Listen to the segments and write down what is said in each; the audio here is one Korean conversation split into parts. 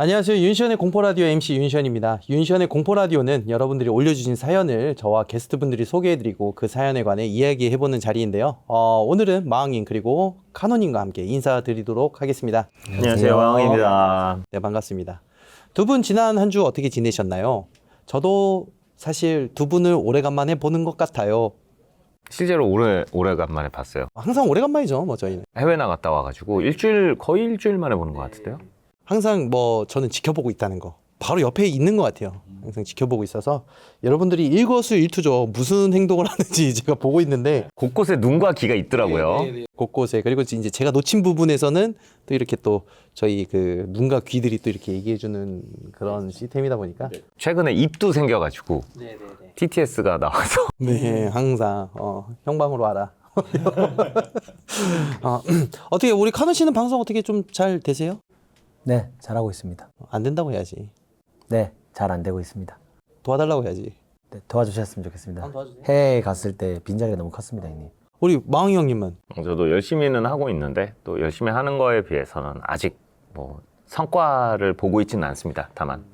안녕하세요. 윤시현의 공포라디오 MC 윤시현입니다. 윤시현의 공포라디오는 여러분들이 올려주신 사연을 저와 게스트분들이 소개해드리고 그 사연에 관해 이야기해보는 자리인데요. 오늘은 마왕님 그리고 카노님과 함께 인사드리도록 하겠습니다. 안녕하세요, 마왕입니다. 네, 반갑습니다. 두 분 지난 한 주 어떻게 지내셨나요? 저도 사실 두 분을 오래간만에 보는 것 같아요. 실제로 오래간만에 봤어요. 항상 오래간만이죠, 뭐 저희는. 해외 나갔다 와가지고 거의 일주일 만에 보는 것 같은데요. 항상 뭐 저는 지켜보고 있다는 거 바로 옆에 있는 것 같아요. 항상 지켜보고 있어서 여러분들이 일거수일투족 무슨 행동을 하는지 제가 보고 있는데 곳곳에 눈과 귀가 있더라고요. 곳곳에, 그리고 이제 제가 놓친 부분에서는 또 이렇게 또 저희 그 눈과 귀들이 또 이렇게 얘기해주는 그런 시스템이다 보니까 최근에 입도 생겨가지고 TTS가 나와서 네, 항상 형방으로 와라. 어떻게 우리 카노 씨는 방송 어떻게 좀 잘 되세요? 네, 잘하고 있습니다. 안 된다고 해야지. 네, 잘 안 되고 있습니다. 도와달라고 해야지. 네, 도와주셨으면 좋겠습니다. 해외에 갔을 때 빈자리가 너무 컸습니다, 형님. 우리 마왕이 형님은? 저도 열심히는 하고 있는데 또 열심히 하는 거에 비해서는 아직 뭐 성과를 보고 있지는 않습니다. 다만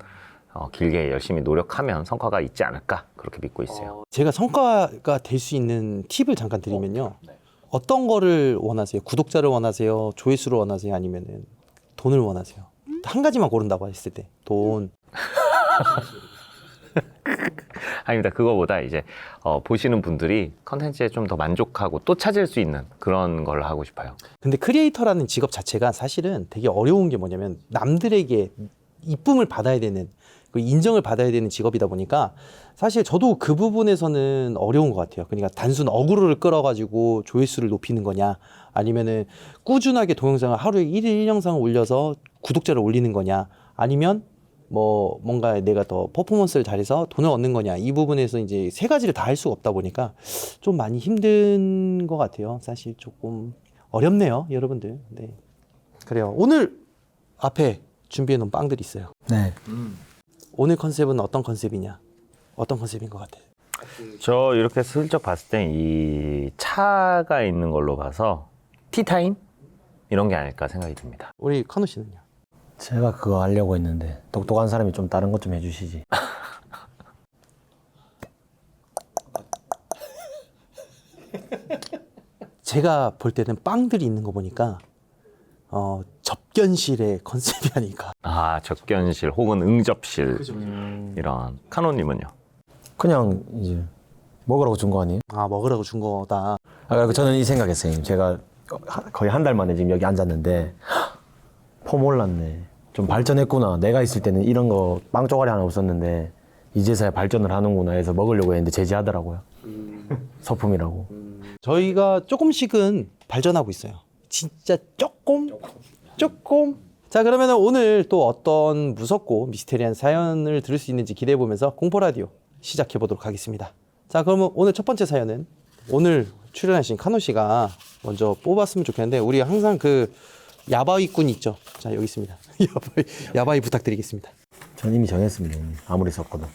길게 열심히 노력하면 성과가 있지 않을까 그렇게 믿고 있어요. 제가 성과가 될 수 있는 팁을 잠깐 드리면요. 어떤 거를 원하세요? 구독자를 원하세요? 조회수를 원하세요? 아니면은 돈을 원하세요? 한 가지만 고른다고 했을 때 돈. 아닙니다. 그거보다 이제 보시는 분들이 컨텐츠에 좀 더 만족하고 또 찾을 수 있는 그런 걸 하고 싶어요. 근데 크리에이터라는 직업 자체가 사실은 되게 어려운 게 뭐냐면 남들에게 이쁨을 받아야 되는, 그 인정을 받아야 되는 직업이다 보니까 사실 저도 그 부분에서는 어려운 것 같아요. 그러니까 단순 어그로를 끌어가지고 조회수를 높이는 거냐, 아니면은 꾸준하게 동영상을 하루에 1일 1영상을 올려서 구독자를 올리는 거냐, 아니면 뭐 뭔가 내가 더 퍼포먼스를 잘해서 돈을 얻는 거냐, 이 부분에서 이제 세 가지를 다 할 수가 없다 보니까 좀 많이 힘든 것 같아요. 사실 조금 어렵네요, 여러분들. 네, 그래요. 오늘 앞에 준비해 놓은 빵들이 있어요. 네. 오늘 컨셉은 어떤 컨셉이냐? 어떤 컨셉인 것 같아요? 저 이렇게 슬쩍 봤을 때 이 차가 있는 걸로 봐서 티타임? 이런 게 아닐까 생각이 듭니다. 우리 카노 씨는요? 제가 그거 하려고 했는데 똑똑한 사람이 좀 다른 것 좀 해주시지. 제가 볼 때는 빵들이 있는 거 보니까 접견실의 컨셉이 아닐까. 아, 접견실 혹은 응접실 이런. 카노님은요? 그냥 이제 먹으라고 준 거 아니에요? 아, 먹으라고 준 거다. 그리고 저는 이 생각했어요, 형님. 제가 거의 한 달 만에 지금 여기 앉았는데 포 몰랐네. 좀 발전했구나. 내가 있을 때는 이런 거 빵 쪼가리 하나 없었는데 이제서야 발전을 하는구나 해서 먹으려고 했는데 제지하더라고요. 서품이라고. 저희가 조금씩은 발전하고 있어요. 진짜 조금. 자, 그러면 오늘 또 어떤 무섭고 미스테리한 사연을 들을 수 있는지 기대해 보면서 공포라디오 시작해 보도록 하겠습니다. 자, 그러면 오늘 첫 번째 사연은 오늘 출연하신 카노 씨가 먼저 뽑았으면 좋겠는데, 우리 항상 그 야바위꾼 있죠? 자, 여기 있습니다. 야바위 부탁드리겠습니다. 전 이미 정했습니다, 형님. 아무리 썼거든.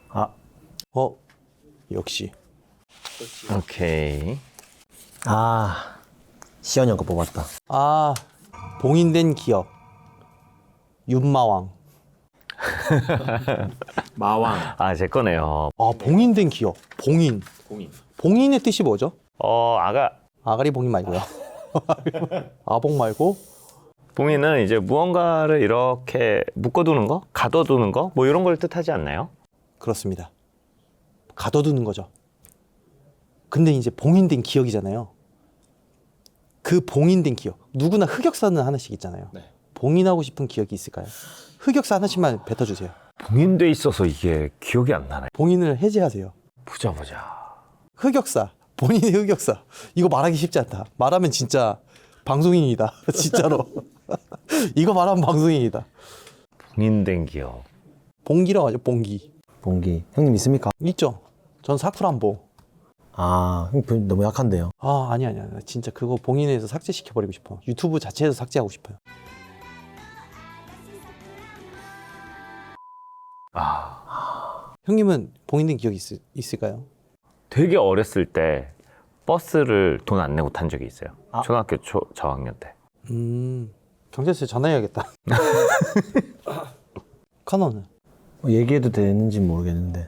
아, 역시. 오케이. 시연이 형 거 뽑았다. 아, 봉인된 기억. 윤마왕. 마왕. 아, 제 거네요. 아, 봉인된 기억. 봉인의 뜻이 뭐죠? 아가리 봉인 말고요. 아봉 말고? 봉인은 이제 무언가를 이렇게 묶어두는 거, 가둬두는 거, 뭐 이런 걸 뜻하지 않나요? 그렇습니다. 가둬두는 거죠. 근데 이제 봉인된 기억이잖아요. 그 봉인된 기억. 누구나 흑역사는 하나씩 있잖아요. 봉인하고 싶은 기억이 있을까요? 흑역사 하나씩만 뱉어주세요. 봉인돼 있어서 이게 기억이 안 나네. 봉인을 해제하세요. 보자. 흑역사. 본인의 흑역사. 이거 말하기 쉽지 않다. 말하면 진짜 방송인이다. 진짜로. 이거 말하면 방송인이다. 봉인된 기억. 봉기라고 하죠. 봉기. 형님 있습니까? 있죠. 전 사쿠란보. 형님 너무 약한데요. 아니야. 진짜 그거 봉인해서 삭제시켜버리고 싶어. 유튜브 자체에서 삭제하고 싶어요. 형님은 봉인된 기억이 있을까요? 되게 어렸을 때 버스를 돈 안 내고 탄 적이 있어요. 초등학교 저학년 때. 경찰서에 전화해야겠다. 카노는 얘기해도 되는지 모르겠는데.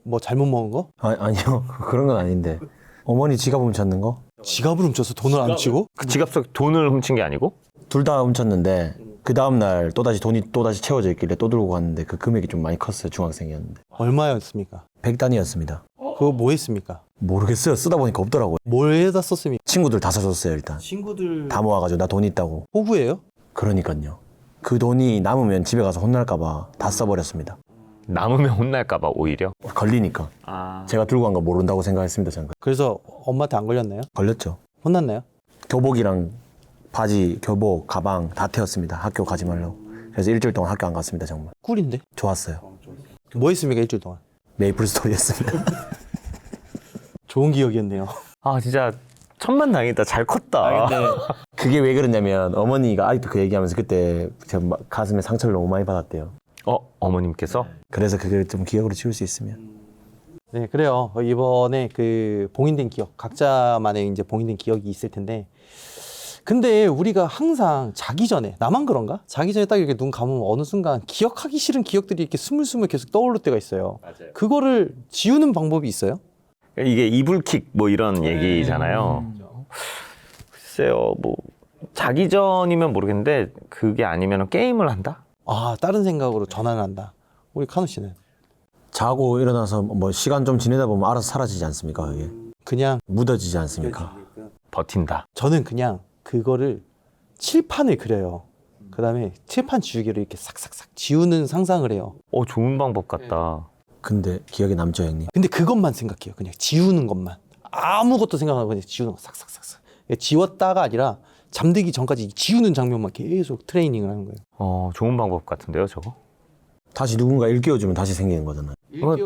뭐 잘못 먹은 거? 아니요. 그런 건 아닌데. 어머니 지갑 훔쳤는 거? 지갑을 훔쳐서 돈을 안 치고? 그 지갑 속 돈을 훔친 게 아니고? 둘 다 훔쳤는데 그 다음날 또다시 돈이 또다시 채워져 있길래 또 들고 갔는데 그 금액이 좀 많이 컸어요. 중학생이었는데. 얼마였습니까? 100단위였습니다. 그거 뭐 했습니까? 모르겠어요. 쓰다 보니까 없더라고요. 뭘 해다 썼습니까? 친구들 다 사줬어요. 일단 친구들 다 모아가지고 나 돈 있다고. 호구예요? 그러니까요. 그 돈이 남으면 집에 가서 혼날까봐 다 써버렸습니다. 남으면 혼날까봐 오히려. 걸리니까. 제가 들고 간 거 모른다고 생각했습니다. 저는. 그래서 엄마한테 안 걸렸나요? 걸렸죠. 혼났나요? 교복이랑 바지, 교복, 가방 다 태웠습니다. 학교 가지 말라고. 그래서 일주일 동안 학교 안 갔습니다. 정말. 꿀인데? 좋았어요. 뭐 했습니까 일주일 동안? 메이플 스토리였습니다. 좋은 기억이었네요. 아 진짜 천만다행이다. 잘 컸다. 그게 왜 그러냐면 어머니가 아직도 그 얘기하면서 그때 제가 가슴에 상처를 너무 많이 받았대요. 어머님께서? 그래서 그걸 좀 기억으로 지울 수 있으면. 네, 그래요. 이번에 그 봉인된 기억, 각자만의 이제 봉인된 기억이 있을 텐데, 근데 우리가 항상 자기 전에, 나만 그런가? 자기 전에 딱 이렇게 눈 감으면 어느 순간 기억하기 싫은 기억들이 이렇게 스물스물 계속 떠오를 때가 있어요. 맞아요. 그거를 지우는 방법이 있어요? 이게 이불킥 뭐 이런 얘기잖아요. 글쎄요, 뭐 자기 전이면 모르겠는데 그게 아니면 게임을 한다? 아, 다른 생각으로 전환을 한다. 우리 카누 씨는? 자고 일어나서 뭐 시간 좀 지내다 보면 알아서 사라지지 않습니까? 그게 그냥, 묻어지지 않습니까? 버틴다. 저는 그냥 그거를 칠판을 그려요. 그 다음에 칠판 지우개로 이렇게 싹싹싹 지우는 상상을 해요. 좋은 방법 같다. 근데 기억에 남죠, 형님? 근데 그것만 생각해요. 그냥 지우는 것만. 아무것도 생각 안 하고 그냥 지우는 거 싹싹싹싹. 지웠다가 아니라 잠들기 전까지 지우는 장면만 계속 트레이닝을 하는 거예요. 좋은 방법 같은데요, 저거? 다시 누군가 일깨워주면 다시 생기는 거잖아요.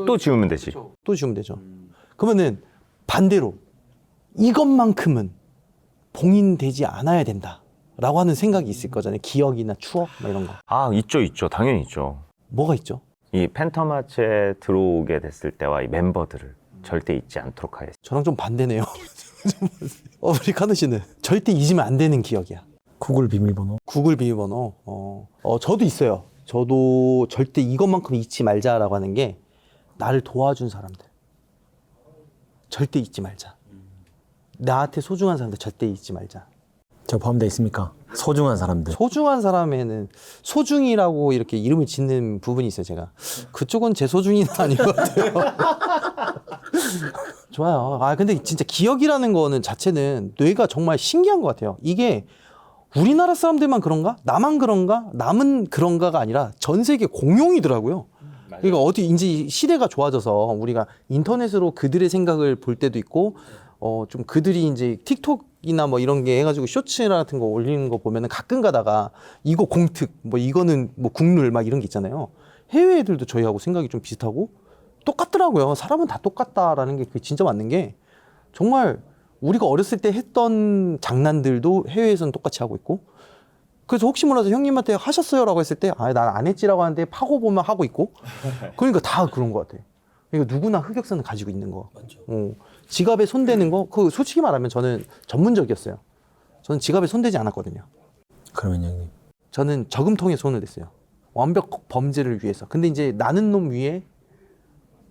또 지우면 되지. 또 지우면 되죠. 그러면은 반대로 이것만큼은 봉인되지 않아야 된다라고 하는 생각이 있을 거잖아요. 기억이나 추억 뭐 이런 거. 있죠. 당연히 있죠. 뭐가 있죠? 이 팬텀아츠에 들어오게 됐을 때와 이 멤버들을 절대 잊지 않도록 하겠습니다. 저랑 좀 반대네요. 우리 카누 씨는 절대 잊으면 안 되는 기억이야. 구글 비밀번호. 구글 비밀번호. 저도 있어요. 저도 절대 이것만큼 잊지 말자라고 하는 게 나를 도와준 사람들. 절대 잊지 말자. 나한테 소중한 사람들 절대 잊지 말자. 저 포함되어 있습니까? 소중한 사람들. 소중한 사람에는 소중이라고 이렇게 이름을 짓는 부분이 있어요, 제가. 그쪽은 제 소중이는 아닌 것 같아요. 좋아요. 근데 진짜 기억이라는 거는 자체는 뇌가 정말 신기한 것 같아요. 이게 우리나라 사람들만 그런가? 나만 그런가? 남은 그런가가 아니라 전 세계 공용이더라고요. 그러니까 어디 이제 시대가 좋아져서 우리가 인터넷으로 그들의 생각을 볼 때도 있고, 좀 그들이 이제 틱톡이나 뭐 이런 게 해가지고 쇼츠 같은 거 올리는 거 보면은 가끔 가다가 이거 공특, 뭐 이거는 뭐 국룰 막 이런 게 있잖아요. 해외 애들도 저희하고 생각이 좀 비슷하고 똑같더라고요. 사람은 다 똑같다라는 게 그게 진짜 맞는 게 정말 우리가 어렸을 때 했던 장난들도 해외에서는 똑같이 하고 있고 그래서 혹시 몰라서 형님한테 하셨어요라고 했을 때 난 안 했지라고 하는데 파고 보면 하고 있고 그러니까 다 그런 것 같아. 그러니까 누구나 흑역사는 가지고 있는 거. 지갑에 손대는 거, 그 솔직히 말하면 저는 전문적이었어요. 저는 지갑에 손대지 않았거든요. 그러면 형님. 저는 저금통에 손을 댔어요. 완벽 범죄를 위해서. 근데 이제 나는 놈 위에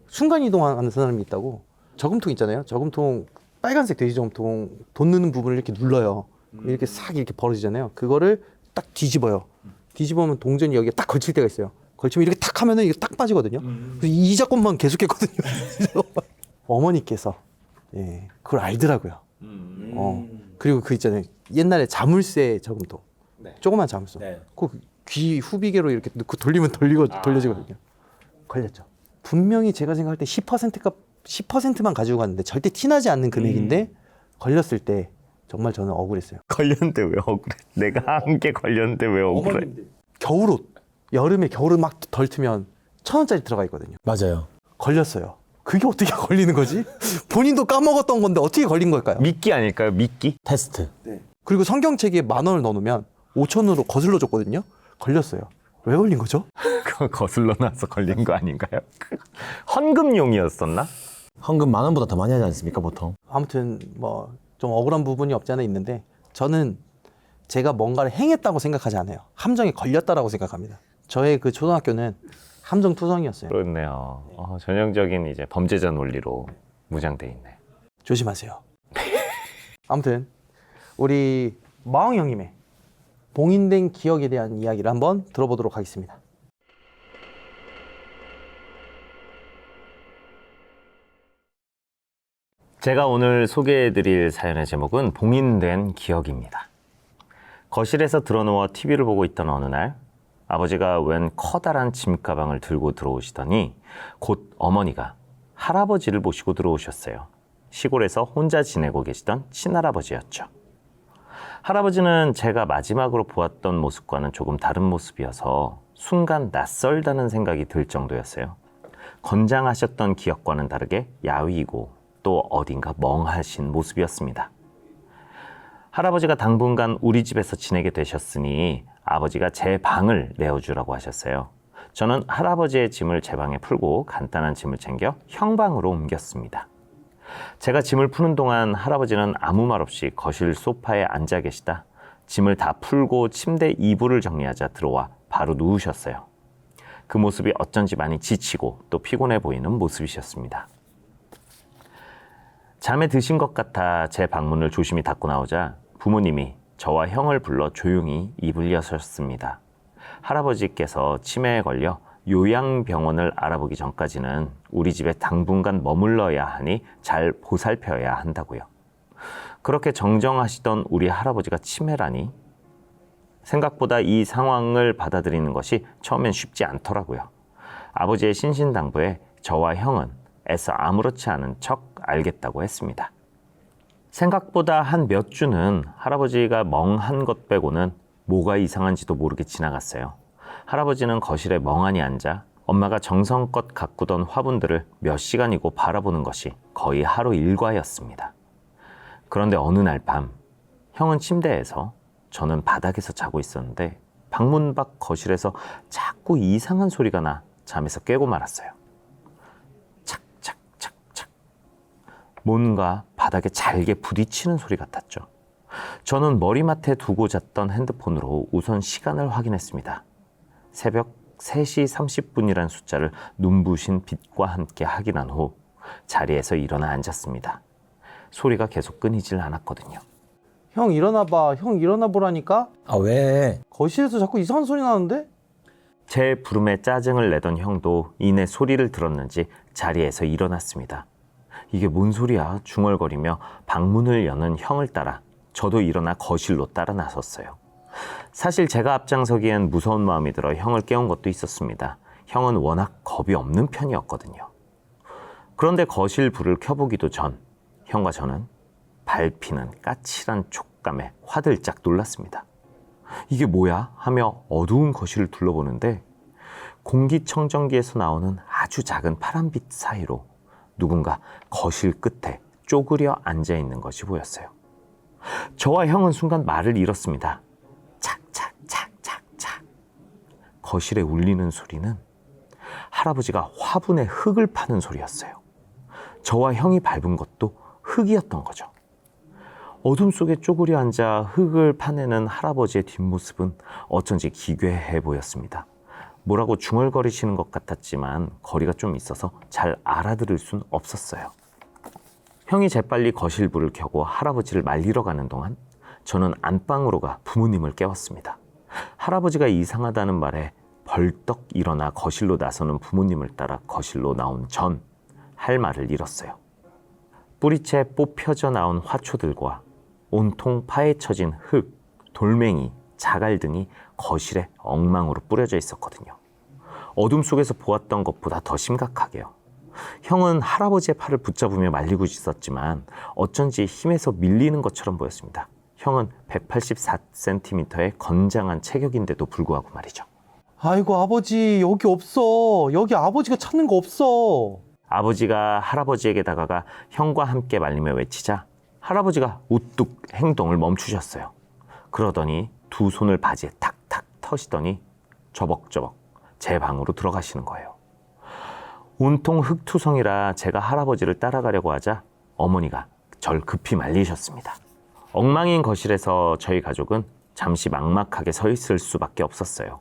순간 이동하는 사람이 있다고. 저금통 있잖아요. 저금통 빨간색 돼지 저금통 돈 넣는 부분을 이렇게 눌러요. 이렇게 싹 이렇게 벌어지잖아요. 그거를 딱 뒤집어요. 뒤집으면 동전이 여기에 딱 걸칠 때가 있어요. 걸치면 이렇게 탁 하면은 이게 딱 빠지거든요. 그래서 이 작업만 계속했거든요. 어머니께서 그걸 알더라고요. 그리고 그 있잖아요. 옛날에 자물쇠 저금통. 조그만 자물쇠. 그 귀 후비계로 이렇게 넣고 돌리면 돌려지거든요. 걸렸죠. 분명히 제가 생각할 때 10%만 가지고 갔는데 절대 티나지 않는 금액인데 걸렸을 때 정말 저는 억울했어요. 걸렸는데 왜 억울해? 내가 한 게 걸렸는데 왜 억울해? 겨울옷. 여름에 겨울옷 막 덜 트면 1,000원짜리 들어가 있거든요. 맞아요. 걸렸어요. 그게 어떻게 걸리는 거지? 본인도 까먹었던 건데 어떻게 걸린 걸까요? 미끼 아닐까요? 미끼? 테스트. 그리고 성경책에 10,000원을 넣어놓으면 5,000원으로 거슬러 줬거든요. 걸렸어요. 왜 걸린 거죠? 그거 거슬러 놔서 걸린 거 아닌가요? 헌금용이었었나? 헌금 10,000원보다 더 많이 하지 않습니까, 보통? 아무튼 뭐 좀 억울한 부분이 없지 않아 있는데 저는 제가 뭔가를 행했다고 생각하지 않아요. 함정에 걸렸다라고 생각합니다. 저의 그 초등학교는 함정투성이었어요. 그렇네요. 전형적인 이제 범죄자 논리로 무장돼 있네. 조심하세요. 아무튼 우리 마왕 형님의 봉인된 기억에 대한 이야기를 한번 들어보도록 하겠습니다. 제가 오늘 소개해드릴 사연의 제목은 봉인된 기억입니다. 거실에서 드러누워 TV를 보고 있던 어느 날 아버지가 웬 커다란 짐가방을 들고 들어오시더니 곧 어머니가 할아버지를 모시고 들어오셨어요. 시골에서 혼자 지내고 계시던 친할아버지였죠. 할아버지는 제가 마지막으로 보았던 모습과는 조금 다른 모습이어서 순간 낯설다는 생각이 들 정도였어요. 건장하셨던 기억과는 다르게 야위고 또 어딘가 멍하신 모습이었습니다. 할아버지가 당분간 우리 집에서 지내게 되셨으니 아버지가 제 방을 내어주라고 하셨어요. 저는 할아버지의 짐을 제 방에 풀고 간단한 짐을 챙겨 형 방으로 옮겼습니다. 제가 짐을 푸는 동안 할아버지는 아무 말 없이 거실 소파에 앉아 계시다 짐을 다 풀고 침대 이불을 정리하자 들어와 바로 누우셨어요. 그 모습이 어쩐지 많이 지치고 또 피곤해 보이는 모습이셨습니다. 잠에 드신 것 같아 제 방문을 조심히 닫고 나오자 부모님이 저와 형을 불러 조용히 입을 여셨습니다. 할아버지께서 치매에 걸려 요양병원을 알아보기 전까지는 우리 집에 당분간 머물러야 하니 잘 보살펴야 한다고요. 그렇게 정정하시던 우리 할아버지가 치매라니 생각보다 이 상황을 받아들이는 것이 처음엔 쉽지 않더라고요. 아버지의 신신당부에 저와 형은 애써 아무렇지 않은 척 알겠다고 했습니다. 생각보다 한 몇 주는 할아버지가 멍한 것 빼고는 뭐가 이상한지도 모르게 지나갔어요. 할아버지는 거실에 멍하니 앉아 엄마가 정성껏 가꾸던 화분들을 몇 시간이고 바라보는 것이 거의 하루 일과였습니다. 그런데 어느 날 밤 형은 침대에서 저는 바닥에서 자고 있었는데 방문 밖 거실에서 자꾸 이상한 소리가 나 잠에서 깨고 말았어요. 착착착착 뭔가 바닥에 잘게 부딪히는 소리 같았죠. 저는 머리맡에 두고 잤던 핸드폰으로 우선 시간을 확인했습니다. 새벽 3시 30분이란 숫자를 눈부신 빛과 함께 확인한 후 자리에서 일어나 앉았습니다. 소리가 계속 끊이질 않았거든요. 형 일어나봐. 형 일어나보라니까. 아, 왜? 거실에서 자꾸 이상한 소리 나는데? 제 부름에 짜증을 내던 형도 이내 소리를 들었는지 자리에서 일어났습니다. 이게 뭔 소리야? 중얼거리며 방문을 여는 형을 따라 저도 일어나 거실로 따라 나섰어요. 사실 제가 앞장서기엔 무서운 마음이 들어 형을 깨운 것도 있었습니다. 형은 워낙 겁이 없는 편이었거든요. 그런데 거실 불을 켜보기도 전 형과 저는 밟히는 까칠한 촉감에 화들짝 놀랐습니다. 이게 뭐야? 하며 어두운 거실을 둘러보는데 공기청정기에서 나오는 아주 작은 파란빛 사이로 누군가 거실 끝에 쪼그려 앉아있는 것이 보였어요. 저와 형은 순간 말을 잃었습니다. 착착착착착. 거실에 울리는 소리는 할아버지가 화분에 흙을 파는 소리였어요. 저와 형이 밟은 것도 흙이었던 거죠. 어둠 속에 쪼그려 앉아 흙을 파내는 할아버지의 뒷모습은 어쩐지 기괴해 보였습니다. 뭐라고 중얼거리시는 것 같았지만 거리가 좀 있어서 잘 알아들을 순 없었어요. 형이 재빨리 거실 불을 켜고 할아버지를 말리러 가는 동안 저는 안방으로 가 부모님을 깨웠습니다. 할아버지가 이상하다는 말에 벌떡 일어나 거실로 나서는 부모님을 따라 거실로 나온 전 할 말을 잃었어요. 뿌리채 뽑혀져 나온 화초들과 온통 파헤쳐진 흙, 돌멩이, 자갈 등이 거실에 엉망으로 뿌려져 있었거든요. 어둠 속에서 보았던 것보다 더 심각하게요. 형은 할아버지의 팔을 붙잡으며 말리고 있었지만 어쩐지 힘에서 밀리는 것처럼 보였습니다. 형은 184cm의 건장한 체격인데도 불구하고 말이죠. 아이고 아버지 여기 없어. 여기 아버지가 찾는 거 없어. 아버지가 할아버지에게 다가가 형과 함께 말리며 외치자 할아버지가 우뚝 행동을 멈추셨어요. 그러더니 두 손을 바지에 탁탁 터시더니 저벅저벅 제 방으로 들어가시는 거예요. 온통 흙투성이라 제가 할아버지를 따라가려고 하자 어머니가 절 급히 말리셨습니다. 엉망인 거실에서 저희 가족은 잠시 막막하게 서 있을 수밖에 없었어요.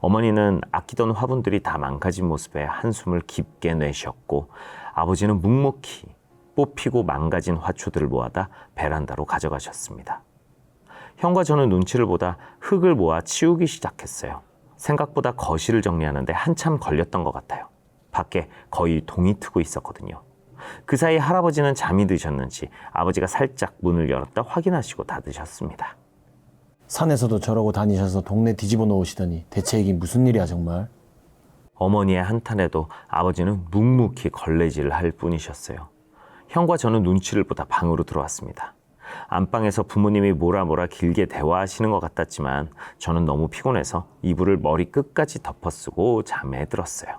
어머니는 아끼던 화분들이 다 망가진 모습에 한숨을 깊게 내쉬었고 아버지는 묵묵히 뽑히고 망가진 화초들을 모아다 베란다로 가져가셨습니다. 형과 저는 눈치를 보다 흙을 모아 치우기 시작했어요. 생각보다 거실을 정리하는데 한참 걸렸던 것 같아요. 밖에 거의 동이 트고 있었거든요. 그 사이 할아버지는 잠이 드셨는지 아버지가 살짝 문을 열었다 확인하시고 닫으셨습니다. 산에서도 저러고 다니셔서 동네 뒤집어 놓으시더니 대체 이게 무슨 일이야 정말? 어머니의 한탄에도 아버지는 묵묵히 걸레질을 할 뿐이셨어요. 형과 저는 눈치를 보다 방으로 들어왔습니다. 안방에서 부모님이 뭐라 길게 대화하시는 것 같았지만 저는 너무 피곤해서 이불을 머리 끝까지 덮어쓰고 잠에 들었어요.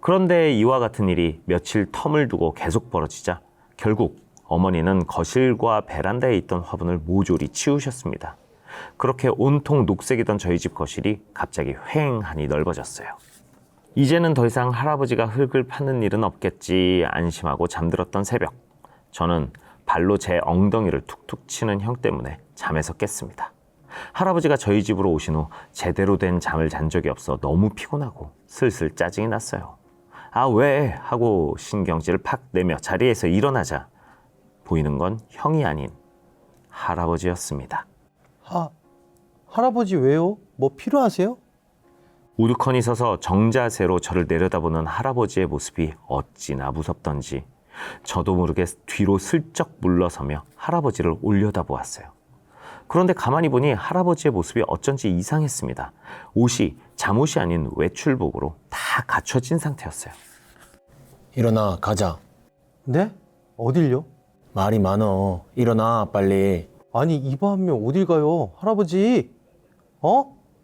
그런데 이와 같은 일이 며칠 텀을 두고 계속 벌어지자 결국 어머니는 거실과 베란다에 있던 화분을 모조리 치우셨습니다. 그렇게 온통 녹색이던 저희 집 거실이 갑자기 휑하니 넓어졌어요. 이제는 더 이상 할아버지가 흙을 파는 일은 없겠지 안심하고 잠들었던 새벽, 저는 발로 제 엉덩이를 툭툭 치는 형 때문에 잠에서 깼습니다. 할아버지가 저희 집으로 오신 후 제대로 된 잠을 잔 적이 없어 너무 피곤하고 슬슬 짜증이 났어요. 아, 왜? 하고 신경질을 팍 내며 자리에서 일어나자 보이는 건 형이 아닌 할아버지였습니다. 할아버지 왜요? 뭐 필요하세요? 우두커니 서서 정자세로 저를 내려다보는 할아버지의 모습이 어찌나 무섭던지 저도 모르게 뒤로 슬쩍 물러서며 할아버지를 올려다보았어요. 그런데 가만히 보니 할아버지의 모습이 어쩐지 이상했습니다. 옷이 잠옷이 아닌 외출복으로 다 갖춰진 상태였어요. 일어나 가자. 네? 어딜요? 말이 많어. 일어나 빨리. 아니 이 밤에 어딜 가요? 할아버지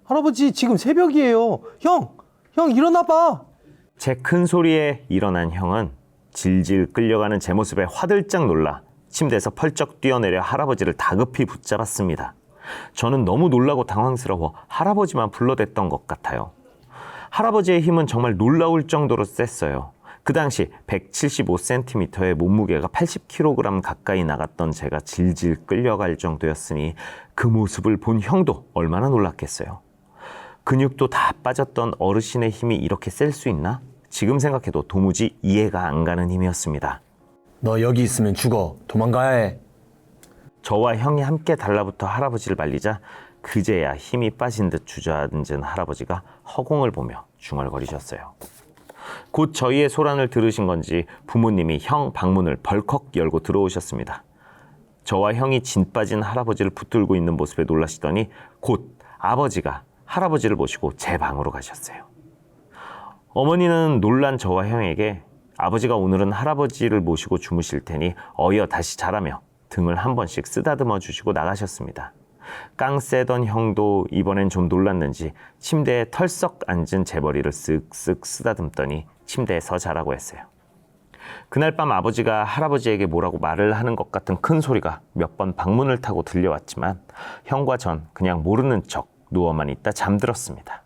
할아버지 지금 새벽이에요. 형 일어나 봐. 제 큰 소리에 일어난 형은 질질 끌려가는 제 모습에 화들짝 놀라 침대에서 펄쩍 뛰어내려 할아버지를 다급히 붙잡았습니다. 저는 너무 놀라고 당황스러워 할아버지만 불러댔던 것 같아요. 할아버지의 힘은 정말 놀라울 정도로 셌어요. 그 당시 175cm의 몸무게가 80kg 가까이 나갔던 제가 질질 끌려갈 정도였으니 그 모습을 본 형도 얼마나 놀랐겠어요. 근육도 다 빠졌던 어르신의 힘이 이렇게 셀 수 있나? 지금 생각해도 도무지 이해가 안 가는 힘이었습니다. 너 여기 있으면 죽어. 도망가야 해. 저와 형이 함께 달라붙어 할아버지를 말리자 그제야 힘이 빠진 듯 주저앉은 할아버지가 허공을 보며 중얼거리셨어요. 곧 저희의 소란을 들으신 건지 부모님이 형 방문을 벌컥 열고 들어오셨습니다. 저와 형이 진 빠진 할아버지를 붙들고 있는 모습에 놀라시더니 곧 아버지가 할아버지를 모시고 제 방으로 가셨어요. 어머니는 놀란 저와 형에게 아버지가 오늘은 할아버지를 모시고 주무실 테니 어여 다시 자라며 등을 한 번씩 쓰다듬어 주시고 나가셨습니다. 깡세던 형도 이번엔 좀 놀랐는지 침대에 털썩 앉은 제 머리를 쓱쓱 쓰다듬더니 침대에 서 자라고 했어요. 그날 밤 아버지가 할아버지에게 뭐라고 말을 하는 것 같은 큰 소리가 몇 번 방문을 타고 들려왔지만 형과 전 그냥 모르는 척 누워만 있다 잠들었습니다.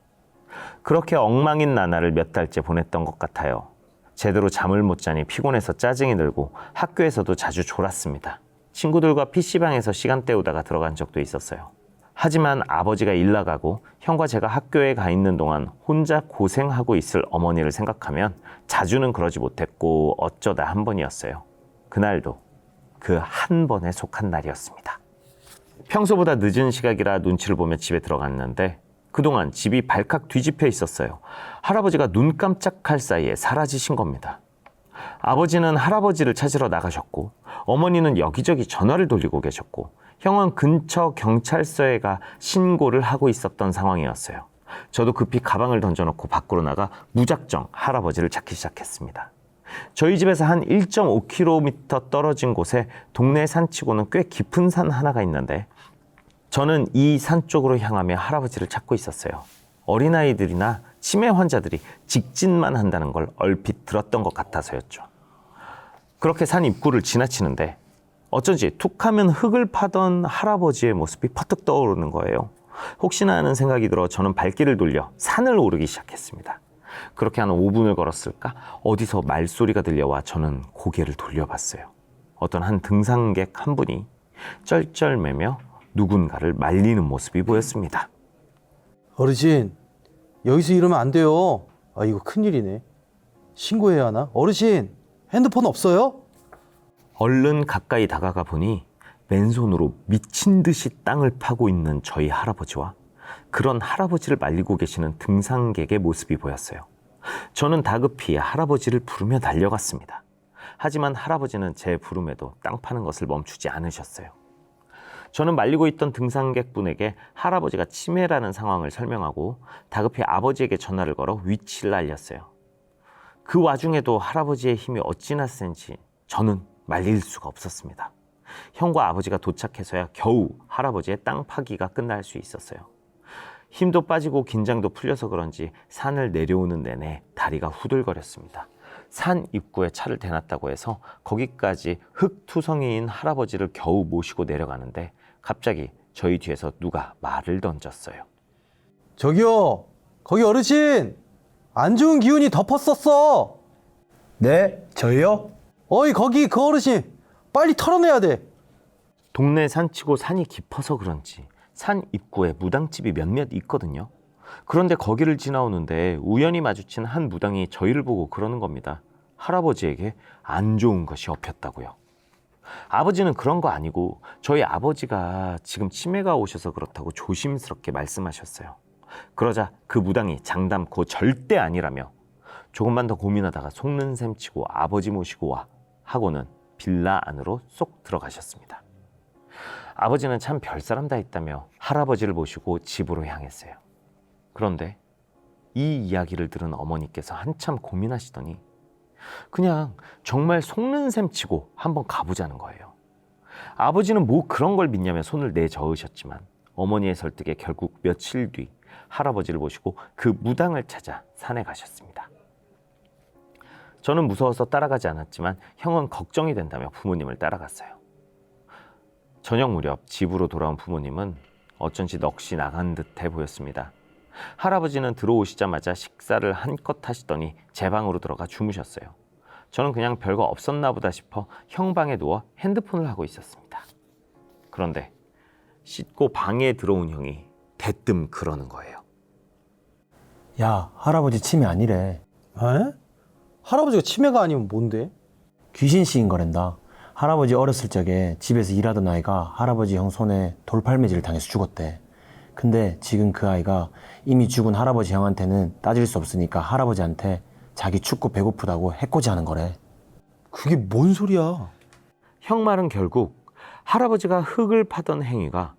그렇게 엉망인 나날을 몇 달째 보냈던 것 같아요. 제대로 잠을 못 자니 피곤해서 짜증이 들고 학교에서도 자주 졸았습니다. 친구들과 PC방에서 시간 때우다가 들어간 적도 있었어요. 하지만 아버지가 일 나가고 형과 제가 학교에 가 있는 동안 혼자 고생하고 있을 어머니를 생각하면 자주는 그러지 못했고 어쩌다 한 번이었어요. 그날도 그 한 번에 속한 날이었습니다. 평소보다 늦은 시각이라 눈치를 보며 집에 들어갔는데 그동안 집이 발칵 뒤집혀 있었어요. 할아버지가 눈 깜짝할 사이에 사라지신 겁니다. 아버지는 할아버지를 찾으러 나가셨고 어머니는 여기저기 전화를 돌리고 계셨고 형은 근처 경찰서에 가 신고를 하고 있었던 상황이었어요. 저도 급히 가방을 던져놓고 밖으로 나가 무작정 할아버지를 찾기 시작했습니다. 저희 집에서 한 1.5km 떨어진 곳에 동네 산치고는 꽤 깊은 산 하나가 있는데 저는 이 산 쪽으로 향하며 할아버지를 찾고 있었어요. 어린아이들이나 치매 환자들이 직진만 한다는 걸 얼핏 들었던 것 같아서였죠. 그렇게 산 입구를 지나치는데 어쩐지 툭하면 흙을 파던 할아버지의 모습이 퍼뜩 떠오르는 거예요. 혹시나 하는 생각이 들어 저는 발길을 돌려 산을 오르기 시작했습니다. 그렇게 한 5분을 걸었을까? 어디서 말소리가 들려와 저는 고개를 돌려봤어요. 어떤 한 등산객 한 분이 쩔쩔매며 누군가를 말리는 모습이 보였습니다. 어르신, 여기서 이러면 안 돼요. 아, 이거 큰일이네. 신고해야 하나? 어르신, 핸드폰 없어요? 얼른 가까이 다가가 보니 맨손으로 미친 듯이 땅을 파고 있는 저희 할아버지와 그런 할아버지를 말리고 계시는 등산객의 모습이 보였어요. 저는 다급히 할아버지를 부르며 달려갔습니다. 하지만 할아버지는 제 부름에도 땅 파는 것을 멈추지 않으셨어요. 저는 말리고 있던 등산객분에게 할아버지가 치매라는 상황을 설명하고 다급히 아버지에게 전화를 걸어 위치를 알렸어요. 그 와중에도 할아버지의 힘이 어찌나 센지 저는 말릴 수가 없었습니다. 형과 아버지가 도착해서야 겨우 할아버지의 땅 파기가 끝날 수 있었어요. 힘도 빠지고 긴장도 풀려서 그런지 산을 내려오는 내내 다리가 후들거렸습니다. 산 입구에 차를 대놨다고 해서 거기까지 흙투성이인 할아버지를 겨우 모시고 내려가는데 갑자기 저희 뒤에서 누가 말을 던졌어요. 저기요, 거기 어르신! 안 좋은 기운이 덮었었어! 네? 저희요? 어이, 거기 그 어르신! 빨리 털어내야 돼! 동네 산치고 산이 깊어서 그런지 산 입구에 무당집이 몇몇 있거든요. 그런데 거기를 지나오는데 우연히 마주친 한 무당이 저희를 보고 그러는 겁니다. 할아버지에게 안 좋은 것이 엎였다고요. 아버지는 그런 거 아니고 저희 아버지가 지금 치매가 오셔서 그렇다고 조심스럽게 말씀하셨어요. 그러자 그 무당이 장담코 절대 아니라며 조금만 더 고민하다가 속는 셈 치고 아버지 모시고 와 하고는 빌라 안으로 쏙 들어가셨습니다. 아버지는 참 별사람 다 있다며 할아버지를 모시고 집으로 향했어요. 그런데 이 이야기를 들은 어머니께서 한참 고민하시더니 그냥 정말 속는 셈 치고 한번 가보자는 거예요. 아버지는 뭐 그런 걸 믿냐며 손을 내저으셨지만 어머니의 설득에 결국 며칠 뒤 할아버지를 모시고 그 무당을 찾아 산에 가셨습니다. 저는 무서워서 따라가지 않았지만 형은 걱정이 된다며 부모님을 따라갔어요. 저녁 무렵 집으로 돌아온 부모님은 어쩐지 넋이 나간 듯해 보였습니다. 할아버지는 들어오시자마자 식사를 한껏 하시더니 제 방으로 들어가 주무셨어요. 저는 그냥 별거 없었나 보다 싶어 형 방에 누워 핸드폰을 하고 있었습니다. 그런데 씻고 방에 들어온 형이 대뜸 그러는 거예요. 야, 할아버지 치매 아니래. 에? 할아버지가 치매가 아니면 뭔데? 귀신 씌인 거란다. 할아버지 어렸을 적에 집에서 일하던 아이가 할아버지 형 손에 돌팔매질을 당해서 죽었대. 근데 지금 그 아이가 이미 죽은 할아버지 형한테는 따질 수 없으니까 할아버지한테 자기 춥고 배고프다고 해코지하는 거래. 그게 뭔 소리야? 형 말은 결국 할아버지가 흙을 파던 행위가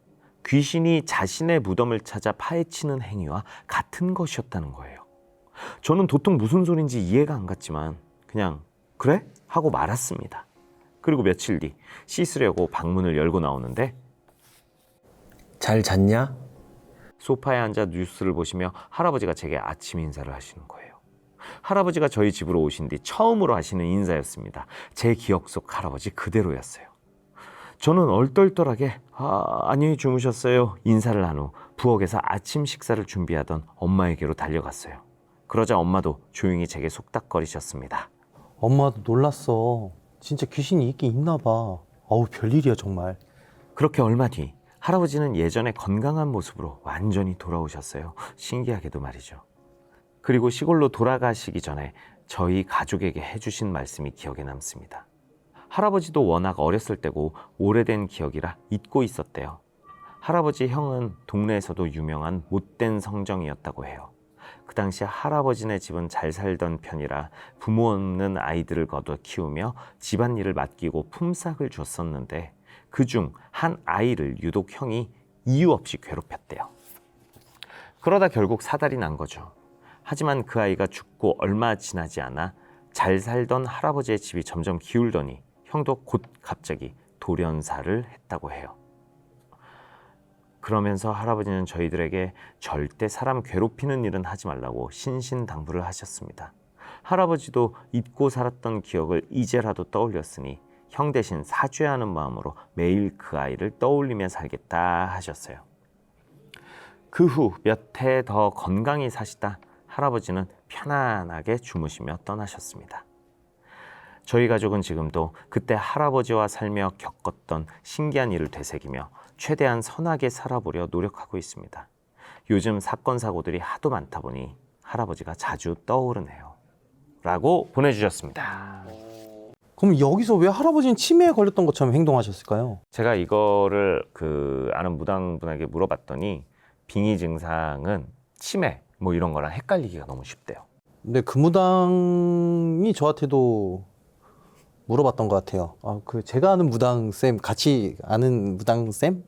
귀신이 자신의 무덤을 찾아 파헤치는 행위와 같은 것이었다는 거예요. 저는 도통 무슨 소린지 이해가 안 갔지만 그냥 그래? 하고 말았습니다. 그리고 며칠 뒤 씻으려고 방문을 열고 나오는데 잘 잤냐? 소파에 앉아 뉴스를 보시며 할아버지가 제게 아침 인사를 하시는 거예요. 할아버지가 저희 집으로 오신 뒤 처음으로 하시는 인사였습니다. 제 기억 속 할아버지 그대로였어요. 저는 얼떨떨하게 안녕히 주무셨어요 인사를 한 후 부엌에서 아침 식사를 준비하던 엄마에게로 달려갔어요. 그러자 엄마도 조용히 제게 속닥거리셨습니다. 엄마도 놀랐어. 진짜 귀신이 있긴 있나 봐. 어우, 별일이야 정말. 그렇게 얼마 뒤 할아버지는 예전의 건강한 모습으로 완전히 돌아오셨어요. 신기하게도 말이죠. 그리고 시골로 돌아가시기 전에 저희 가족에게 해주신 말씀이 기억에 남습니다. 할아버지도 워낙 어렸을 때고 오래된 기억이라 잊고 있었대요. 할아버지 형은 동네에서도 유명한 못된 성정이었다고 해요. 그 당시 할아버지네 집은 잘 살던 편이라 부모 없는 아이들을 거둬 키우며 집안일을 맡기고 품삯을 줬었는데 그중 한 아이를 유독 형이 이유 없이 괴롭혔대요. 그러다 결국 사달이 난 거죠. 하지만 그 아이가 죽고 얼마 지나지 않아 잘 살던 할아버지의 집이 점점 기울더니 형도 곧 갑자기 돌연사를 했다고 해요. 그러면서 할아버지는 저희들에게 절대 사람 괴롭히는 일은 하지 말라고 신신당부를 하셨습니다. 할아버지도 잊고 살았던 기억을 이제라도 떠올렸으니 형 대신 사죄하는 마음으로 매일 그 아이를 떠올리며 살겠다 하셨어요. 그 후 몇 해 더 건강히 사시다 할아버지는 편안하게 주무시며 떠나셨습니다. 저희 가족은 지금도 그때 할아버지와 살며 겪었던 신기한 일을 되새기며 최대한 선하게 살아보려 노력하고 있습니다. 요즘 사건 사고들이 하도 많다 보니 할아버지가 자주 떠오르네요. 라고 보내주셨습니다. 그럼 여기서 왜 할아버지는 치매에 걸렸던 것처럼 행동하셨을까요? 제가 이거를 그 아는 무당분에게 물어봤더니 빙의 증상은 치매 뭐 이런 거랑 헷갈리기가 너무 쉽대요. 근데 그 무당이 저한테도 물어봤던 것 같아요. 제가 아는 무당쌤, 같이 아는 무당쌤?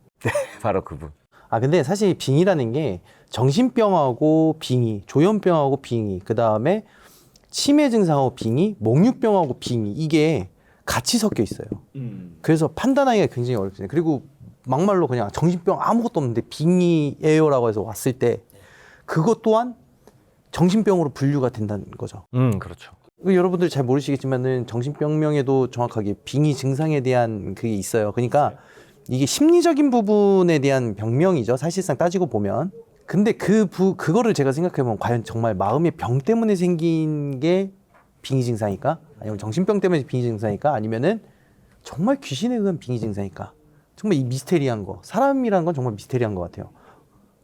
바로 그분. 근데 사실 빙의라는 게 정신병하고 빙의, 조현병하고 빙의, 그 다음에 치매 증상하고 빙의, 목류병하고 빙의, 이게 같이 섞여 있어요. 그래서 판단하기가 굉장히 어렵습니다. 그리고 막말로 그냥 정신병 아무것도 없는데 빙의예요라고 해서 왔을 때 그것 또한 정신병으로 분류가 된다는 거죠. 그렇죠. 여러분들 잘 모르시겠지만은 정신병명에도 정확하게 빙의 증상에 대한 그게 있어요. 그러니까 이게 심리적인 부분에 대한 병명이죠. 사실상 따지고 보면. 근데 그거를 제가 생각해보면 과연 정말 마음의 병 때문에 생긴 게 빙의 증상일까? 아니면 정신병 때문에 빙의 증상일까? 아니면은 정말 귀신에 의한 빙의 증상일까? 정말 이 미스테리한 거. 사람이라는 건 정말 미스테리한 것 같아요.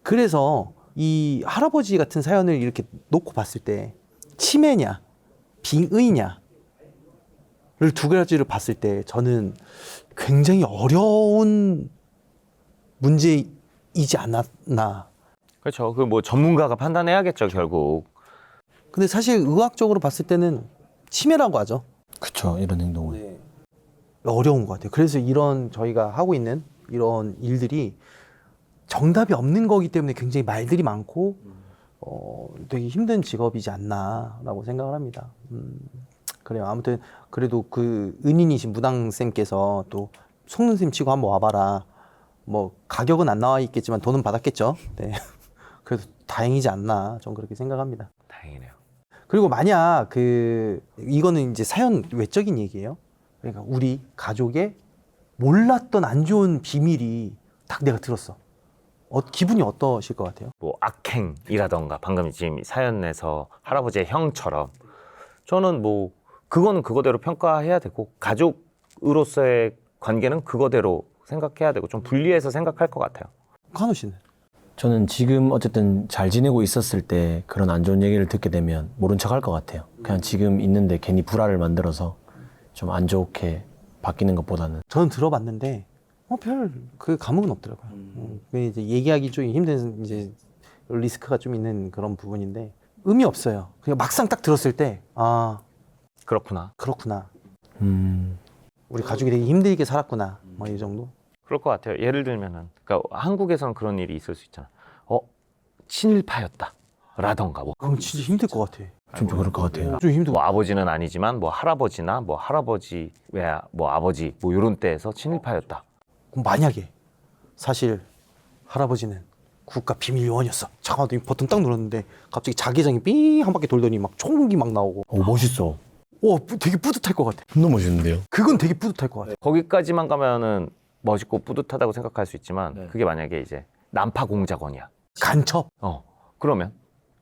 그래서 이 할아버지 같은 사연을 이렇게 놓고 봤을 때 치매냐, 빙의냐를 두 가지를 봤을 때 저는 굉장히 어려운 문제이지 않았나. 그렇죠. 그 뭐 전문가가 판단해야겠죠, 결국. 근데 사실 의학적으로 봤을 때는 치매라고 하죠. 그쵸, 이런 행동을. 어려운 것 같아요. 그래서 이런 저희가 하고 있는 이런 일들이 정답이 없는 거기 때문에 굉장히 말들이 많고 되게 힘든 직업이지 않나라고 생각을 합니다. 그래요. 아무튼 그래도 그 은인이신 무당쌤께서 또 속는셈 치고 한번 와봐라. 뭐 가격은 안 나와 있겠지만 돈은 받았겠죠. 네. 그래도 다행이지 않나 전 그렇게 생각합니다. 다행이네요. 그리고 만약 이거는 이제 사연 외적인 얘기예요. 그러니까 우리 가족의 몰랐던 안 좋은 비밀이 딱 내가 들었어. 기분이 어떠실 것 같아요? 뭐 악행이라던가 방금 지금 사연에서 할아버지의 형처럼 저는 뭐 그거는 그거대로 평가해야 되고 가족으로서의 관계는 그거대로 생각해야 되고 좀 분리해서 생각할 것 같아요. 한우 씨는? 저는 지금 어쨌든 잘 지내고 있었을 때 그런 안 좋은 얘기를 듣게 되면 모른 척 할 것 같아요. 그냥 지금 있는데 괜히 불화를 만들어서 좀 안 좋게 바뀌는 것보다는. 저는 들어봤는데 별 그 감흥은 없더라고요. 이제 얘기하기 좀 힘든 이제 리스크가 좀 있는 그런 부분인데 의미 없어요. 그냥 막상 딱 들었을 때 그렇구나. 그렇구나. 음, 우리 가족이 되게 힘들게 살았구나. 뭐 이 정도. 그럴 것 같아요. 예를 들면은 그러니까 한국에서는 그런 일이 있을 수 있잖아. 친일파였다. 라던가 뭐. 그럼 진짜 힘들 것 같아. 좀 그럴 것 같아요. 좀 힘들고. 뭐 아버지는 아니지만 뭐 할아버지나 뭐 할아버지 뭐 아버지 뭐 이런 때에서 친일파였다. 그럼 만약에 사실 할아버지는 국가 비밀 요원이었어. 잠깐만 버튼 딱 눌렀는데 갑자기 자기장이 삥 한 바퀴 돌더니 막 총기 막 나오고. 멋있어. 되게 뿌듯할 것 같아. 너무 멋있는데요? 그건 되게 뿌듯할 것 같아. 거기까지만 가면은 멋있고 뿌듯하다고 생각할 수 있지만 그게 만약에 이제 난파 공작원이야. 간첩. 그러면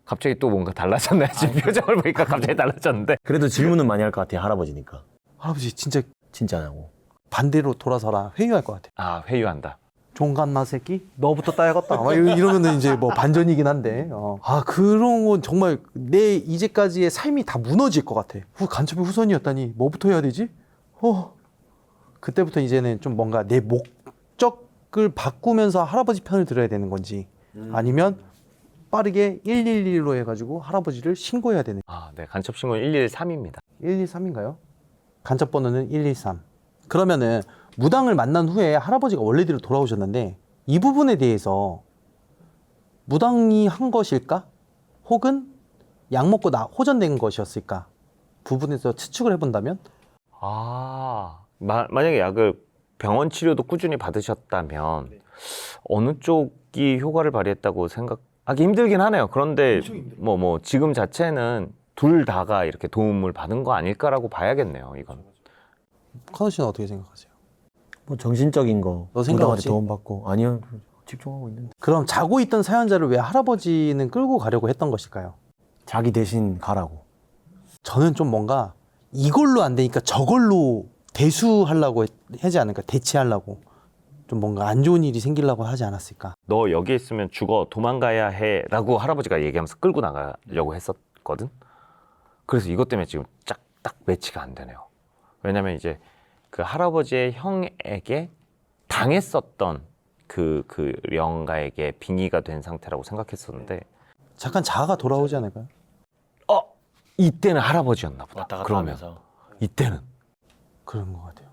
갑자기 또 뭔가 달라졌네. 지금 표정을 보니까 갑자기 달라졌는데. 그래도 질문은 많이 할 것 같아요, 할아버지니까. 할아버지 진짜 진짜 안 하고. 반대로 돌아서라 회유할 것 같아. 회유한다. 종갓마 새끼 너부터 따야겠다. 막 이러면은 이제 뭐 반전이긴 한데. 그런 건 정말 내 이제까지의 삶이 다 무너질 것 같아. 간첩의 후손이었다니 뭐부터 해야 되지? 그때부터 이제는 좀 뭔가 내 목적을 바꾸면서 할아버지 편을 들어야 되는 건지 아니면 빠르게 112로 해가지고 할아버지를 신고해야 되는. 네. 간첩 신고는 113입니다. 113인가요? 간첩 번호는 113. 그러면은 무당을 만난 후에 할아버지가 원래대로 돌아오셨는데 이 부분에 대해서 무당이 한 것일까? 혹은 약 먹고 호전된 것이었을까? 부분에서 추측을 해본다면? 만약에 약을 병원 치료도 꾸준히 받으셨다면 어느 쪽이 효과를 발휘했다고 생각하기 힘들긴 하네요. 그런데 뭐 지금 자체는 둘 다가 이렇게 도움을 받은 거 아닐까라고 봐야겠네요. 이건. 카노 씨는 어떻게 생각하세요? 뭐 정신적인 거. 너 생각 무당한테 없이? 도움받고. 아니요, 집중하고 있는데. 그럼 자고 있던 사연자를 왜 할아버지는 끌고 가려고 했던 것일까요? 자기 대신 가라고. 저는 좀 뭔가 이걸로 안 되니까 저걸로 대수하려고 하지 않을까? 대체하려고. 좀 뭔가 안 좋은 일이 생기려고 하지 않았을까? 너 여기에 있으면 죽어 도망가야 해라고 할아버지가 얘기하면서 끌고 나가려고 했었거든. 그래서 이것 때문에 지금 딱 매치가 안 되네요. 왜냐면 이제 그 할아버지의 형에게 당했었던 그 영가에게 빙의가 된 상태라고 생각했었는데 잠깐 자아가 돌아오지 않을까요? 이때는 할아버지였나 보다. 왔다 갔다 그러면 하면서. 이때는 그런 것 같아요.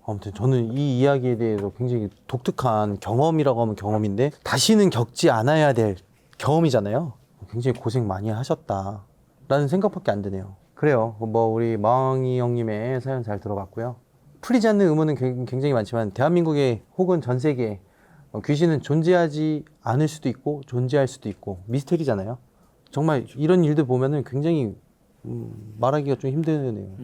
아무튼 저는 이 이야기에 대해서 굉장히 독특한 경험이라고 하면 경험인데 다시는 겪지 않아야 될 경험이잖아요. 굉장히 고생 많이 하셨다라는 생각밖에 안 드네요. 그래요. 뭐 우리 마왕이 형님의 사연 잘 들어봤고요. 풀리지 않는 의문은 굉장히 많지만 대한민국에 혹은 전 세계에 귀신은 존재하지 않을 수도 있고 존재할 수도 있고 미스테리잖아요. 정말 이런 일들 보면은 굉장히 말하기가 좀 힘드네요.